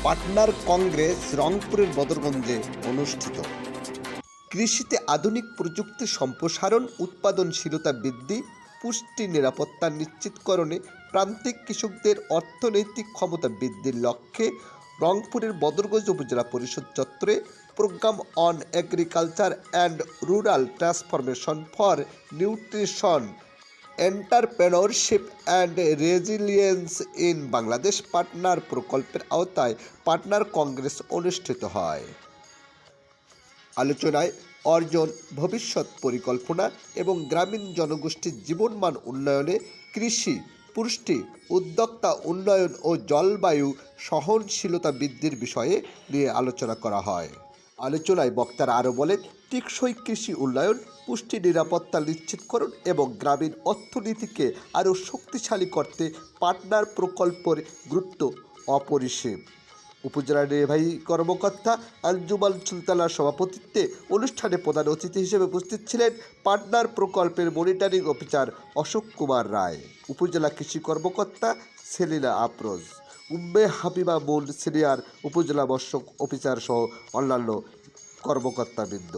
Partner Congress রংপুরের বদরগঞ্জে অনুষ্ঠিত। কৃষিতে আধুনিক প্রযুক্তি সম্প্রসারণ, উৎপাদনশীলতা বৃদ্ধি, পুষ্টি নিরাপত্তা নিশ্চিতকরণে প্রান্তিক কৃষকদের অর্থনৈতিক ক্ষমতা বৃদ্ধির লক্ষ্যে রংপুরের বদরগঞ্জ উপজেলা পরিষদ চত্বরে program on agriculture and rural transformation for nutrition, entrepreneurship and resilience in Bangladesh partner প্রকল্পের আওতায় পার্টনার কংগ্রেস অনুষ্ঠিত হয়। আলোচনায় অর্জন, ভবিষ্যৎ পরিকল্পনা এবং গ্রামীণ জনগোষ্ঠীর জীবনমান উন্নয়নে কৃষি, পুষ্টি, উদ্যোক্তা উন্নয়ন ও জলবায়ু সহনশীলতা বৃদ্ধির বিষয়ে নিয়ে আলোচনা করা হয়। আলোচনায় বক্তারা আরও বলেন, টেকসই কৃষি উন্নয়ন, পুষ্টি নিরাপত্তা নিশ্চিতকরণ এবং গ্রামীণ অর্থনীতিকে আরও শক্তিশালী করতে পার্টনার প্রকল্পের গুরুত্ব অপরিসীম। উপজেলা নির্বাহী কর্মকর্তা আঞ্জুমান সুলতানার সভাপতিত্বে অনুষ্ঠানে প্রধান অতিথি হিসেবে উপস্থিত ছিলেন পার্টনার প্রকল্পের মনিটরিং অফিসার অশোক কুমার রায়, উপজেলা কৃষি কর্মকর্তা সেলিনা আফরোজ, উম্মে হাবিবা মুন সিনিয়র উপজেলা মৎস্য অফিসার সহ অন্যান্য কর্মকর্তাবৃন্দ।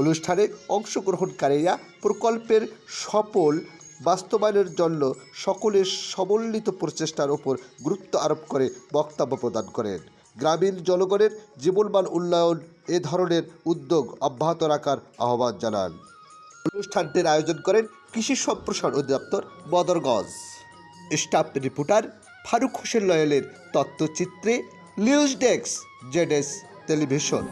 অনুষ্ঠানে অংশগ্রহণকারীরা প্রকল্পের সফল বাস্তবায়নের জন্য সকলের সমন্বিত প্রচেষ্টার উপর গুরুত্ব আরোপ করে বক্তব্য প্রদান করেন। গ্রামীণ জনগণের জীবনমান উন্নয়ন এ ধরনের উদ্যোগ অব্যাহত রাখার আহ্বান জানান। অনুষ্ঠানটির আয়োজন করেন কৃষি সম্প্রসারণ অধিদপ্তর বদরগঞ্জ। স্টাফ রিপোর্টার ফারুক হোসেন লয়েলের তথ্যচিত্রে নিউজ ডেস্ক, জেডএস টেলিভিশন।